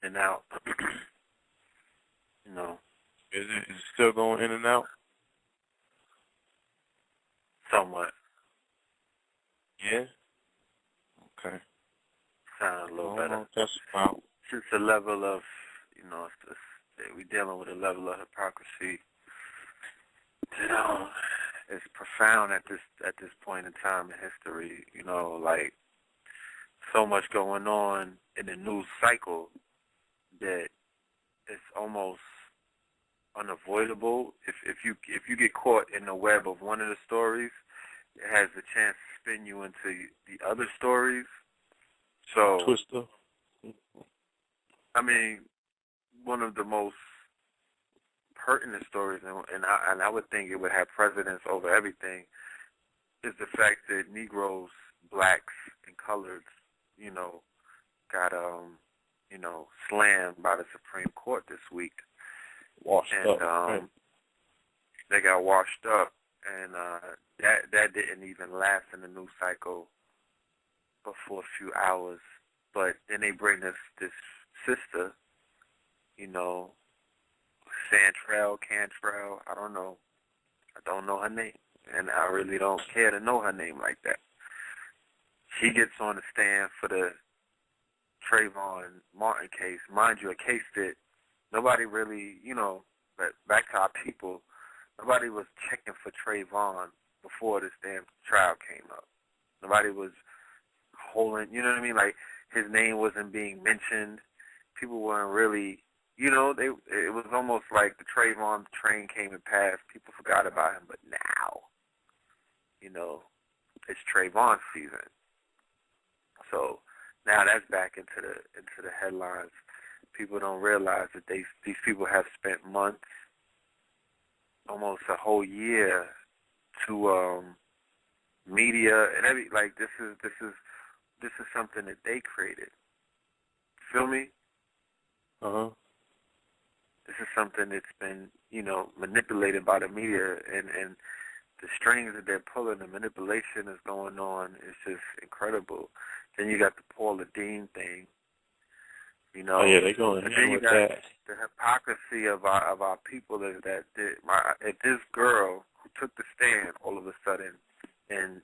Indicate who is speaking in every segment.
Speaker 1: and out. You know.
Speaker 2: Is it still going in and out?
Speaker 1: Somewhat.
Speaker 2: Yeah. Okay.
Speaker 1: Sound a little better.
Speaker 2: That's about.
Speaker 1: Since the level of, we're dealing with a level of hypocrisy that is profound at this point in time in history. Like so much going on in the news cycle that it's almost unavoidable. If you get caught in the web of one of the stories, it has the chance to spin you into the other stories. So
Speaker 2: Twister.
Speaker 1: I mean, one of the most pertinent stories, and I would think it would have precedence over everything, is the fact that Negroes, blacks, and coloreds, got slammed by the Supreme Court this week.
Speaker 2: Washed up. Right.
Speaker 1: They got washed up, and that didn't even last in the news cycle but for a few hours. But then they bring this sister, Cantrell, I don't know. I don't know her name, and I really don't care to know her name like that. She gets on the stand for the Trayvon Martin case. Mind you, a case that nobody really, but back to our people, nobody was checking for Trayvon before this damn trial came up. Nobody was holding, you know what I mean? Like, his name wasn't being mentioned. People weren't really, it was almost like the Trayvon train came and passed. People forgot about him, but now, it's Trayvon season. So now that's back into the headlines. People don't realize that these people have spent months, almost a whole year, to media and this is something that they created. Feel me? This is something that's been, manipulated by the media, and the strings that they're pulling, the manipulation that's going on is just incredible. Then you got the Paula Dean thing,
Speaker 2: Oh yeah, they going
Speaker 1: and
Speaker 2: in
Speaker 1: then you
Speaker 2: with
Speaker 1: got
Speaker 2: that.
Speaker 1: the hypocrisy of our people is that if this girl who took the stand all of a sudden, and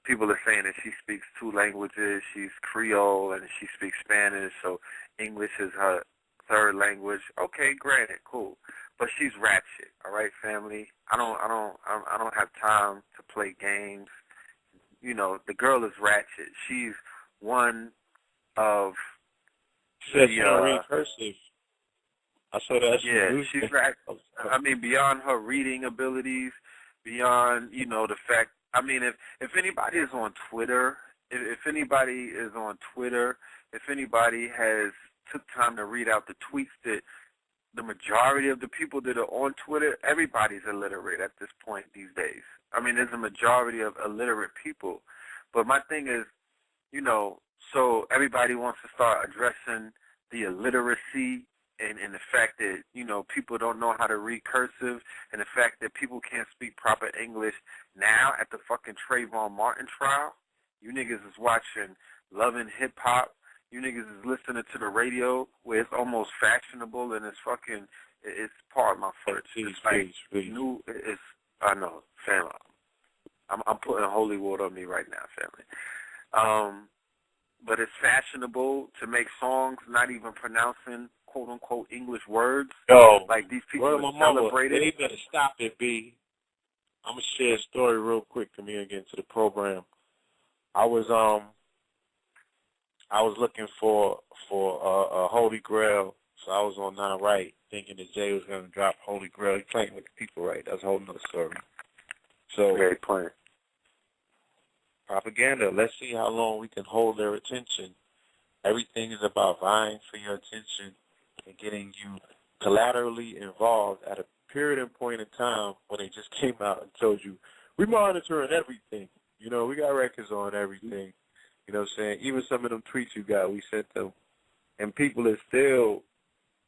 Speaker 1: people are saying that she speaks 2 languages. She's Creole and she speaks Spanish, so English is her 3rd language. Okay, granted, cool, but she's ratchet. All right, family. I don't have time to play games. The girl is ratchet. She's one of
Speaker 2: the cursive. I saw that.
Speaker 1: Yeah, she's ratchet. I mean, beyond her reading abilities, beyond the fact. I mean, if anybody is on Twitter, if anybody has took time to read out the tweets that the majority of the people that are on Twitter, everybody's illiterate at this point these days. I mean, there's a majority of illiterate people. But my thing is, so everybody wants to start addressing the illiteracy and the fact that, people don't know how to read cursive, and the fact that people can't speak proper English. Now, at the fucking Trayvon Martin trial, you niggas is watching Love and Hip Hop. You niggas is listening to the radio where it's almost fashionable and it's part of my foot. It's like new, I know, family. I'm putting holy water on me right now, family. But it's fashionable to make songs not even pronouncing quote-unquote English words.
Speaker 2: Yo,
Speaker 1: like these people are celebrated.
Speaker 2: They better stop it, B. I'm going to share a story real quick to me again to the program. I was looking for a Holy Grail, so I was on 9 Right, thinking that Jay was going to drop Holy Grail. He's playing with the people, right? That's a whole nother story. So,
Speaker 1: very playing.
Speaker 2: Propaganda. Let's see how long we can hold their attention. Everything is about vying for your attention and getting you collaterally involved at a period and point in time when they just came out and told you, we monitoring everything. We got records on everything. You know what I'm saying? Even some of them tweets you got, we sent them. And people are still,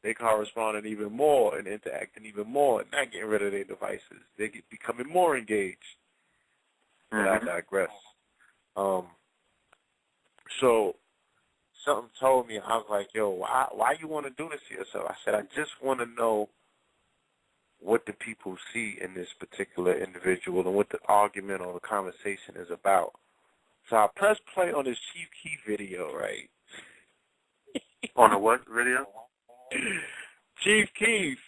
Speaker 2: they corresponding even more and interacting even more and not getting rid of their devices. They becoming more engaged. But I digress. So something told me, I was like, yo, why you want to do this to yourself? I said, I just want to know what the people see in this particular individual and what the argument or the conversation is about. So I pressed play on this Chief Keef video, right?
Speaker 1: On a what video?
Speaker 2: Chief Keef.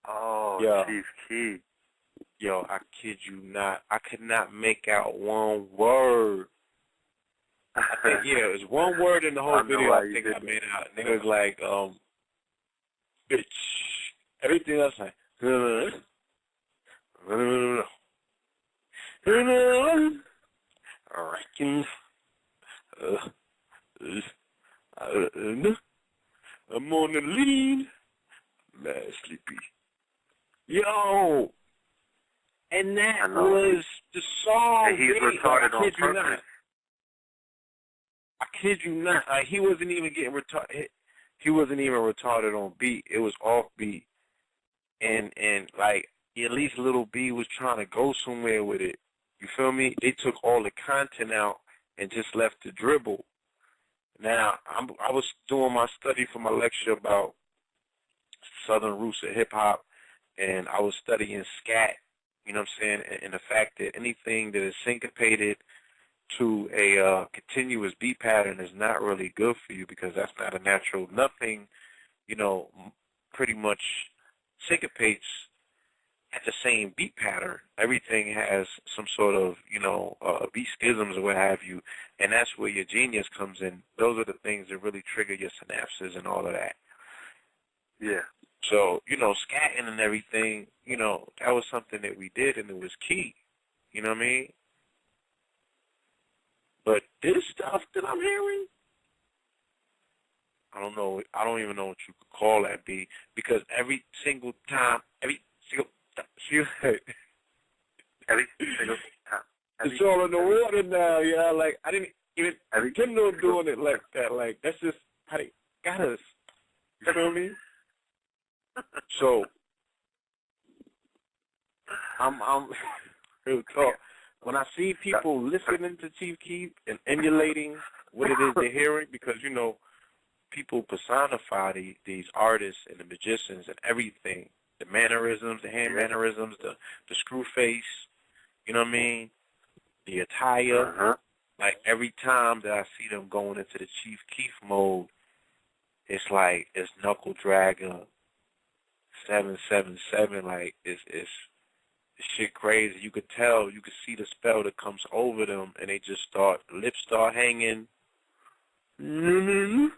Speaker 1: Oh,
Speaker 2: Yo.
Speaker 1: Chief Keef.
Speaker 2: Yo, I kid you not. I could not make out one word. I think, yeah, it was one word in the whole video I think I made out. And it was like, bitch. Everything else like, I reckon, I'm on the lean, mad sleepy. Yo! And that was the song.
Speaker 1: And he's retarded on purpose.
Speaker 2: I kid you not. Like, he wasn't even getting retarded. He wasn't even retarded on beat. It was off beat. And like, at least Little B was trying to go somewhere with it. You feel me? They took all the content out and just left the dribble. Now, I was doing my study for my lecture about Southern roots of hip-hop, and I was studying scat, you know what I'm saying, and the fact that anything that is syncopated to a continuous beat pattern is not really good for you, because that's not a natural. Nothing, you know, pretty much syncopates at the same beat pattern. Everything has some sort of, you know, beat schisms or what have you, and that's where your genius comes in. Those are the things that really trigger your synapses and all of that.
Speaker 1: Yeah.
Speaker 2: So, you know, scatting and everything, you know, that was something that we did, and it was key. You know what I mean? But this stuff that I'm hearing, I don't know. I don't even know what you could call that, B, because every single time, it's all in the water now, yeah. Like, I didn't even get no doing it like that. Like, that's just how they got us. You feel me? So, I'm real talk. When I see people listening to Chief Keef and emulating what it is they're hearing, because, you know, people personify these artists and the magicians and everything. The mannerisms, the hand mannerisms, the screw face, you know what I mean? The attire. Like, every time that I see them going into the Chief Keef mode, it's like, it's Knuckle Dragger 777. Like, it's shit crazy. You could tell, you could see the spell that comes over them, and they just lips start hanging.
Speaker 1: Knuckles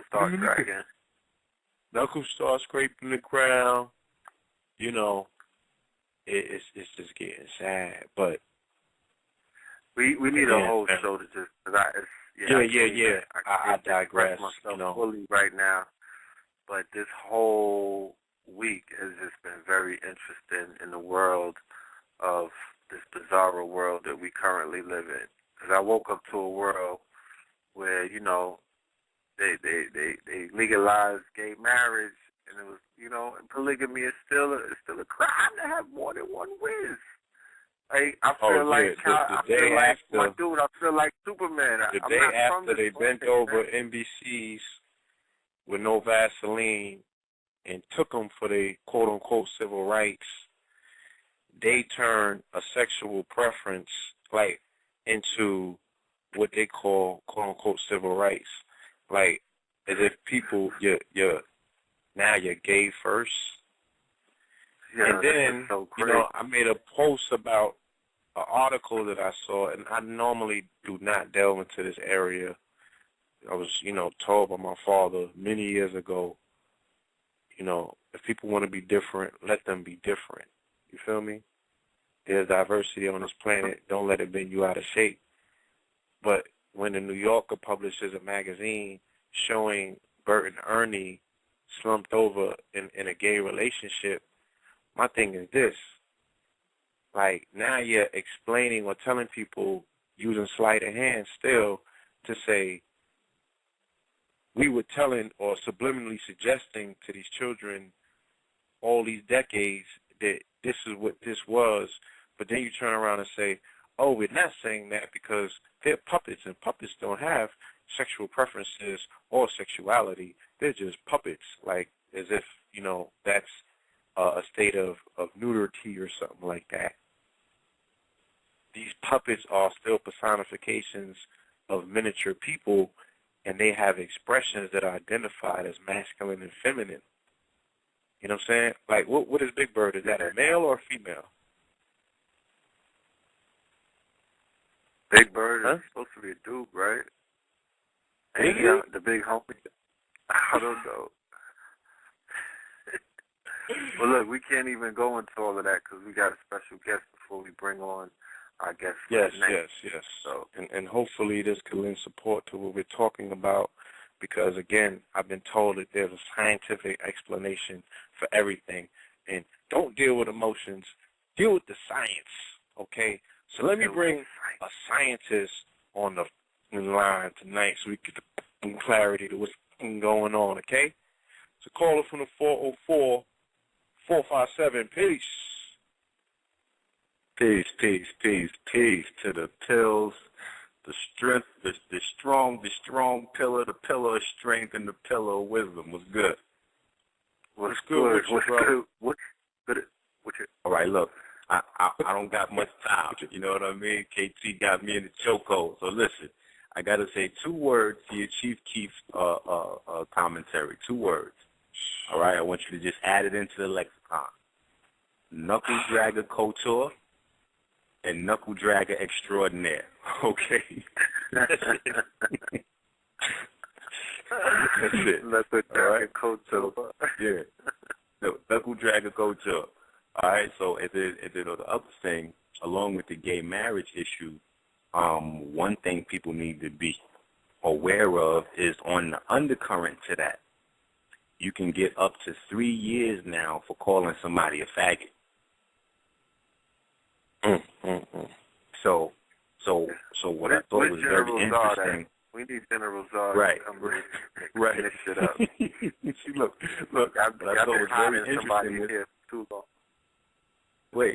Speaker 1: start dragging.
Speaker 2: Knuckles start scraping the ground. You know, it's just getting sad. But
Speaker 1: we need a whole show to just,
Speaker 2: I digress.
Speaker 1: Myself
Speaker 2: you know,
Speaker 1: fully right now, but this whole week has just been very interesting in the world of this bizarre world that we currently live in. Because I woke up to a world where, you know, they legalized gay marriage, and it was, you know, and polygamy is still a crime to have more than one wiz. Like, I feel like Superman.
Speaker 2: The day after they bent over NBCs with no Vaseline and took them for their quote-unquote civil rights, they turned a sexual preference, like, into what they call quote-unquote civil rights. Like, as if people, now you're gay first.
Speaker 1: Yeah,
Speaker 2: and then,
Speaker 1: so
Speaker 2: you know, I made a post about an article that I saw, and I normally do not delve into this area. I was, you know, told by my father many years ago, you know, if people want to be different, let them be different. You feel me? There's diversity on this planet. Don't let it bend you out of shape. But when the New Yorker publishes a magazine showing Bert and Ernie slumped over in a gay relationship, my thing is this. Like, now you're explaining or telling people, using sleight of hand still, to say, we were telling or subliminally suggesting to these children all these decades that this is what this was, but then you turn around and say, oh, we're not saying that because they're puppets, and puppets don't have sexual preferences or sexuality. They're just puppets, like as if, that's a state of nudity or something like that. These puppets are still personifications of miniature people, and they have expressions that are identified as masculine and feminine. You know what I'm saying? Like, what is Big Bird? Is that a male or a female?
Speaker 1: Big Bird is supposed to be a dude, right?
Speaker 2: Is he?
Speaker 1: The big homie. I don't know. Well, look, we can't even go into all of that because we got a special guest before we bring on our guest.
Speaker 2: Yes.
Speaker 1: So,
Speaker 2: and hopefully this can lend support to what we're talking about, because, again, I've been told that there's a scientific explanation for everything. And don't deal with emotions. Deal with the science, okay? So let me bring a scientist on the line tonight so we can get some clarity to what's going on, okay? So caller from the 404-457, peace.
Speaker 3: Peace to the pills, the strength, the strong pillar, the pillar of strength, and the pillar of wisdom. What's good?
Speaker 1: What's good? What's good?
Speaker 3: All right, look, I don't got much time. You know what I mean? KT got me in the chokehold. So listen, I got to say 2 words to your Chief Keef commentary. 2 words. All right, I want you to just add it into the lexicon. Knuckle dragger couture and knuckle dragger extraordinaire. Okay? That's it.
Speaker 1: Knuckle dragger couture.
Speaker 3: Yeah. No, knuckle dragger couture. All right, so the other thing, along with the gay marriage issue, one thing people need to be aware of is on the undercurrent to that. You can get up to 3 years now for calling somebody a faggot. So what I thought was very interesting.
Speaker 1: We need General Zod
Speaker 3: right,
Speaker 1: to come
Speaker 3: right.
Speaker 1: this shit up.
Speaker 3: See, look. What I thought was very interesting is,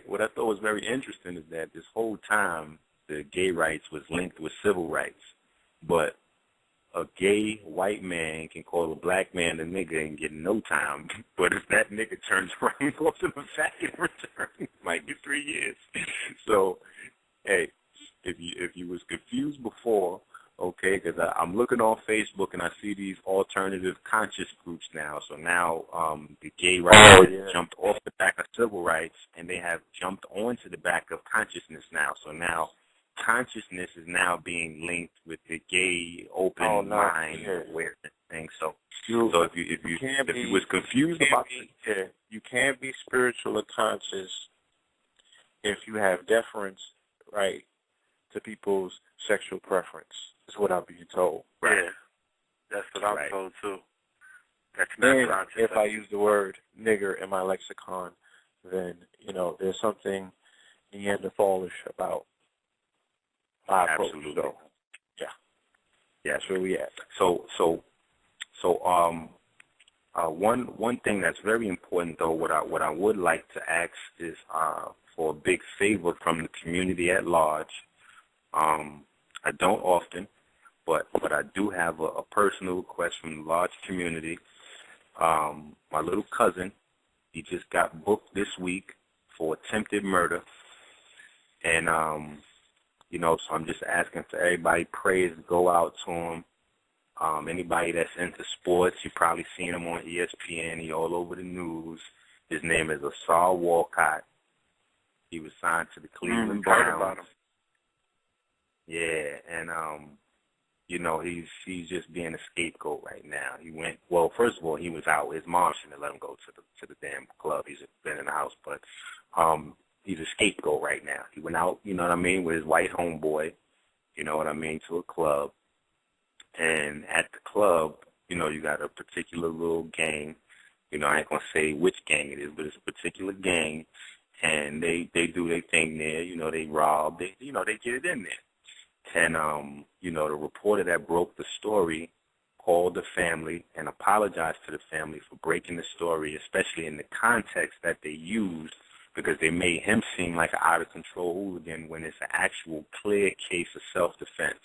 Speaker 3: what I thought was very interesting is that this whole time the gay rights was linked with civil rights, but a gay white man can call a black man a nigga and get no time, but if that nigga turns around and calls him a faggot in return, it might be 3 years. So, hey, if you was confused before, okay, because I'm looking on Facebook and I see these alternative conscious groups now. So now the gay rights jumped off the back of civil rights, and they have jumped onto the back of consciousness now. So now consciousness is now being linked with the gay open mind awareness thing. So if you was confused about it,
Speaker 2: you can't be spiritual or conscious if you have deference, right, to people's sexual preference. Is what I'm being told.
Speaker 1: Right. Yeah, that's what I'm told too. That's
Speaker 2: not
Speaker 1: conscious.
Speaker 2: If I use the word nigger in my lexicon, then there's something Neanderthalish about my approach.
Speaker 3: Absolutely.
Speaker 2: So, yeah,
Speaker 3: that's where we at. So, one thing that's very important though, what I would like to ask is for a big favor from the community at large. I don't often, but I do have a personal request from the large community. My little cousin, he just got booked this week for attempted murder, and so I'm just asking for everybody prayers to go out to him. Anybody that's into sports, you probably seen him on ESPN. He all over the news. His name is Asar Walcott. He was signed to the Cleveland Browns.
Speaker 1: About him.
Speaker 3: Yeah, and he's just being a scapegoat right now. First of all, he was out. His mom shouldn't have let him go to the damn club. He's been in the house, but he's a scapegoat right now. He went out, you know what I mean, with his white homeboy, you know what I mean, to a club. And at the club, you got a particular little gang. I ain't gonna say which gang it is, but it's a particular gang, and they do their thing there. They rob. They get it in there. And, the reporter that broke the story called the family and apologized to the family for breaking the story, especially in the context that they used because they made him seem like an out-of-control hooligan when it's an actual clear case of self-defense.